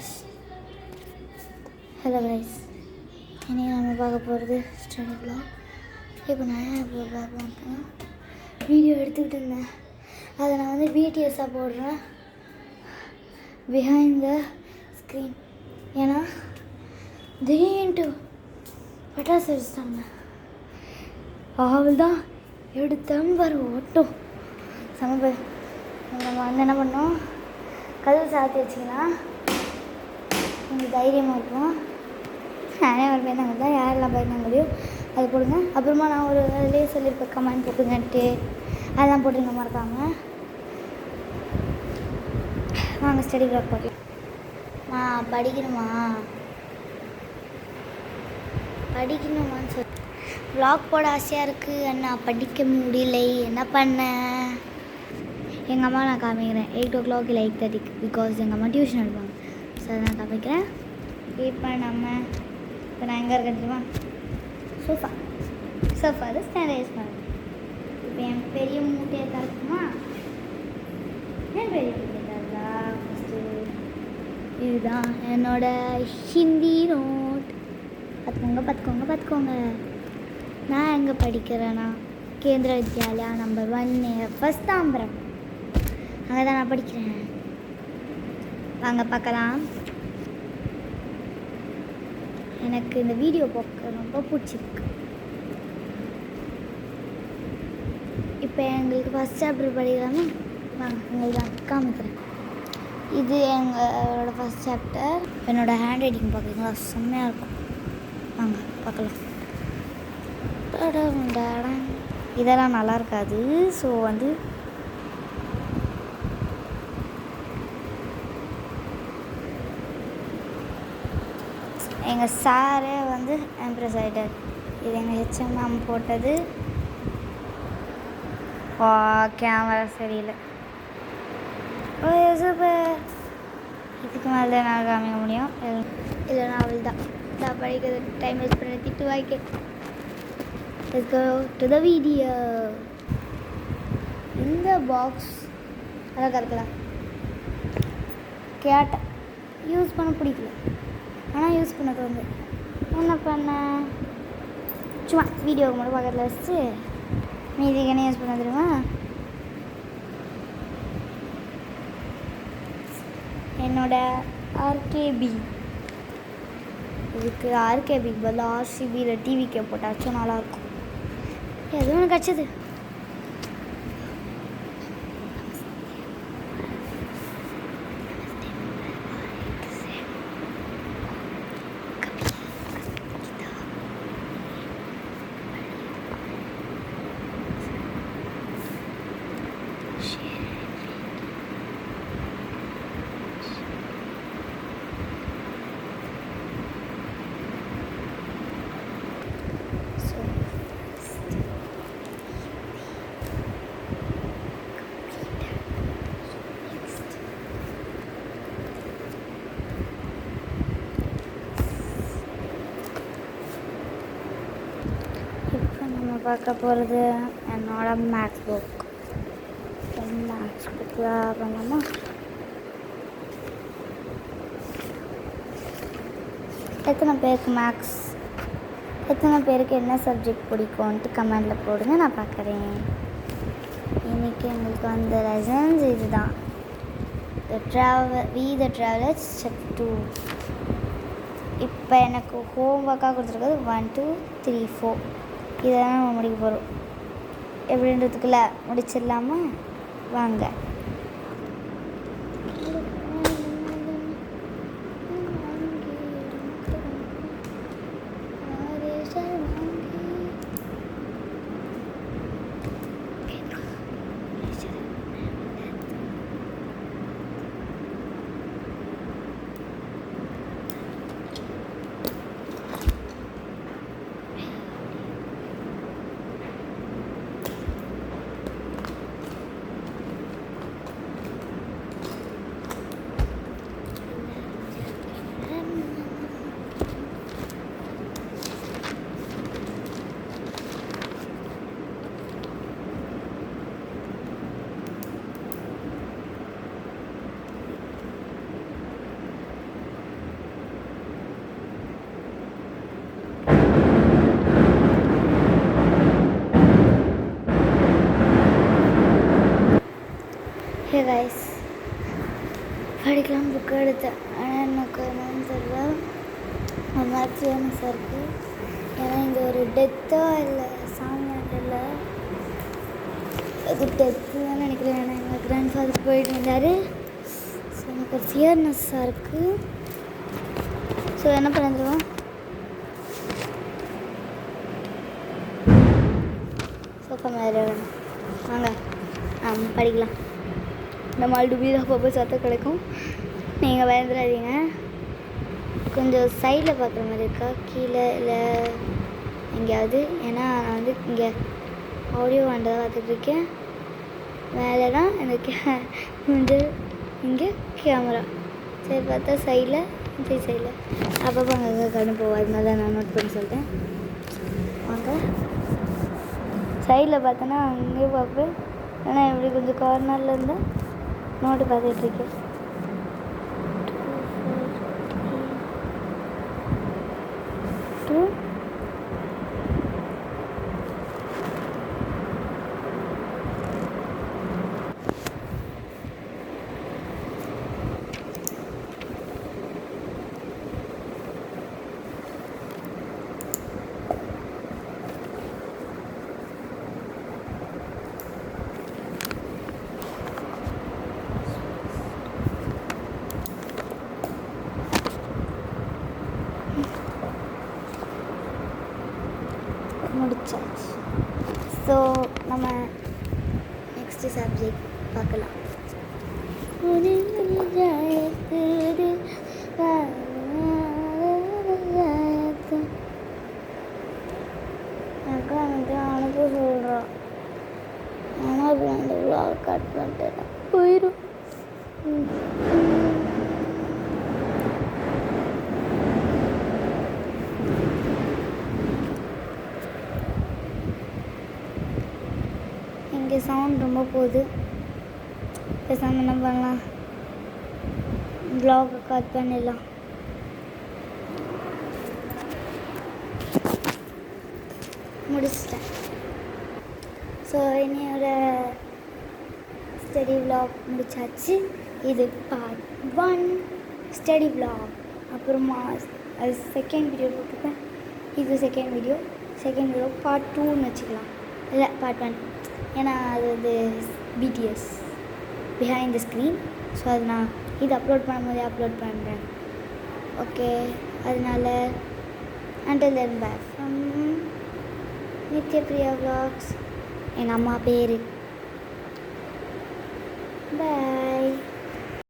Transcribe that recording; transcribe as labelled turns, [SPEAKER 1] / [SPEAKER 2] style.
[SPEAKER 1] Guys, hello guys. இன்றைக்கி நம்ம பார்க்க போகிறது ஸ்டடி vlog. இப்போ நான் இப்போ பார்க்கலாம்னா வீடியோ எடுத்துக்கிட்டு இருந்தேன். அதை நான் வந்து பிடிஎஸ்ஸாக போடுறேன், பிஹைண்ட் த ஸ்க்ரீன். ஏன்னா திடீர்னு பட்டாசு வச்சுட்டாங்க. அவள் தான் எடுத்தேன் பாரு ஓட்டும் சம. நம்ம வந்து என்ன பண்ணோம், கதவு சாத்தி வச்சிங்கன்னா கொஞ்சம் தைரியமாக இருக்கும். நானே ஒரு பயந்தாங்க தான், யாரெல்லாம் பயந்தாங்க முடியும் அது போடுங்க. அப்புறமா நான் ஒரு அதிலே சொல்லியிருப்பேன், கமெண்ட் போட்டுங்கன்ட்டு. அதெல்லாம் போட்டுங்க மறக்காமல். வாங்க ஸ்டடி vlog பார்க்கலாம். படிக்கணுமான்னு சொல்லி vlog போட ஆசையாக இருக்குது. அண்ணா படிக்க முடியலை, என்ன பண்ணேன். எங்கள் அம்மா நான் காமிக்கிறேன் 8 o'clock 8:30 பிகாஸ் எங்கள் அம்மா டியூஷன் எடுப்பாங்க. ஸோ அதை நான் காமிக்கிறேன். இப்போ நான் எங்கே இருக்கேன் தெரியுமா, சோஃபா அது ஸ்டாண்டர்டைஸ் பண்ணுறேன். இப்போ என் பெரிய மூட்டையை தரக்குமா, என் பெரிய மூட்டையை தரலா. ஃபஸ்ட்டு இதுதான் என்னோட ஹிந்தி நோட். பார்த்துக்கோங்க. நான் எங்கே படிக்கிறேன்னா கேந்திர வித்யாலயா நம்பர் 1 ஃபஸ்ட் தாம்பரம். அங்கே தான் நான் படிக்கிறேன். வாங்க பார்க்கலாம். எனக்கு இந்த வீடியோ பார்க்க ரொம்ப பிடிச்சிருக்கு. இப்போ எங்களுக்கு ஃபஸ்ட் சாப்டர் படிக்கலாமா? வாங்க உங்களுக்கு நான் காமிக்கிறேன். இது எங்களோட ஃபஸ்ட் சாப்டர். என்னோடய ஹேண்ட் ரைட்டிங் பார்க்குறீங்களா, செம்மையாக இருக்கும். வாங்க பார்க்கலாம். இதெல்லாம் நல்லா இருக்காது. ஸோ வந்து எங்கள் சாரே வந்து இம்ப்ரெஸ் ஆகிட்டார். இது எங்கள் ஹெச்எம் மேம் போட்டது. கேமரா சரியில்லை. சூப்பர். இதுக்கு மேலே நான் காமிக்க முடியும், இல்லைனா அவள் தான் நான் படிக்கிறது டைம் வேஸ்ட் பண்ணி திட்டு வாய்க்க. Let's go to the video. இந்த பாக்ஸ் அழகாக இருக்கலாம். கேட்டேன், யூஸ் பண்ண பிடிக்கல, ஆனால் யூஸ் பண்ண தோணுது. என்ன பண்ண, சும்மா வீடியோவுக்கு மட்டும் பக்கத்தில் வச்சு மீதிக்கு என்ன யூஸ் பண்ண தெரியுமா, என்னோட ஆர்கேபி. இதுக்கு ஆர்கேபிக்கு பதில் ஆர்சிபியில் டிவிக்கே போட்டாச்சும் நல்லாயிருக்கும். எதுவும் எனக்கு கிடச்சிது. பார்க்க போகிறது என்னோட மேக்ஸ் புக். மேக்ஸ் புக்கில் பண்ணலாமா? எத்தனை பேருக்கு என்ன சப்ஜெக்ட் பிடிக்கும்ன்ட்டு கமெண்டில் போடுங்க, நான் பார்க்குறேன். இன்றைக்கி எங்களுக்கு வந்த லெசன்ஸ் இதுதான். த ட்ராவலர்ஸ் சாப்டர் 2. இப்போ எனக்கு ஹோம் ஒர்க்காக கொடுத்துருக்குது 1 2 3 4. இதெல்லாம் நம்ம முடிக்க போகிறோம். எப்படின்றதுக்குள்ளே முடிச்சிடலாமா? வாங்க. கைஸ், படிக்கலாம் புக்கு எடுத்தேன். ஆனால் எனக்கு என்னன்னு தெரியல, ஒரு மாதிரி ஃபேமஸாக இருக்குது. ஏன்னா இங்கே ஒரு டெத்தோ இல்லை சாமியார் இல்லை, அது டெத்து தான் நினைக்கிறேன். ஏன்னா எங்கள் கிராண்ட் ஃபாதர் போயிட்டு இருந்தார். ஸோ எனக்கு ஒரு ஃபியர்னஸ்ஸாக இருக்குது. ஸோ என்ன பண்ணிடுவோம், சோஃபா மேலே வேணும் வாங்க படிக்கலாம். நம்ம டுபியில் அப்பப்போ சத்தம் கிடைக்கும், நீங்கள் பயந்துடாதீங்க. கொஞ்சம் சைடில் பார்க்குற மாதிரி இருக்கா, கீழே இல்லை எங்கேயாவது? ஏன்னா நான் வந்து இங்கே ஆடியோ வாண்டதாக பார்த்துட்ருக்கேன். மேலே தான் எனக்கு வந்து இங்கே கேமரா. சரி பார்த்தா சைடில் சைடில் அப்பப்போ அங்கே கண்ணு போவோம். அதனால தான் நான் நோட் பண்ணி சொல்லிட்டேன். வாங்க சைடில் பார்த்தோன்னா அங்கேயே பார்ப்பேன். ஆனால் இப்படி கொஞ்சம் கார்னரில் இருந்தால் நோட்டு பார்த்துட்ருக்கேன். முடிச்சாச்சு. ஸோ நம்ம நெக்ஸ்ட்டு சப்ஜெக்ட் பார்க்கலாம். அக்கா வந்து அனுப்ப சொல்கிறான். ஆனால் அது அந்த விழாவை கட் பண்ணிட்டேன், போயிடும். இங்கே சவுண்ட் ரொம்ப போகுது. பேசாமல் என்ன பண்ணலாம், வ்ளாகை கட் பண்ணிடலாம். முடிச்சிட்டேன். ஸோ என்னோட ஸ்டடி வ்ளாக் முடிச்சாச்சு. இது பார்ட் 1 ஸ்டடி வ்ளாக். அப்புறமா அது செகண்ட் வீடியோ போட்டுருப்பேன். இது செகண்ட் வீடியோ பார்ட் 2ன்னு வச்சுக்கலாம். இல்லை பார்ட் 1, ஏன்னா அது வந்து BTS behind the screen. So அது நான் இது அப்லோட் பண்ணும்போதே அப்லோட் பண்ணுறேன். ஓகே, அதனால் until then bye from Nithyapriya vlogs. எங்கள் அம்மா பேர். பை.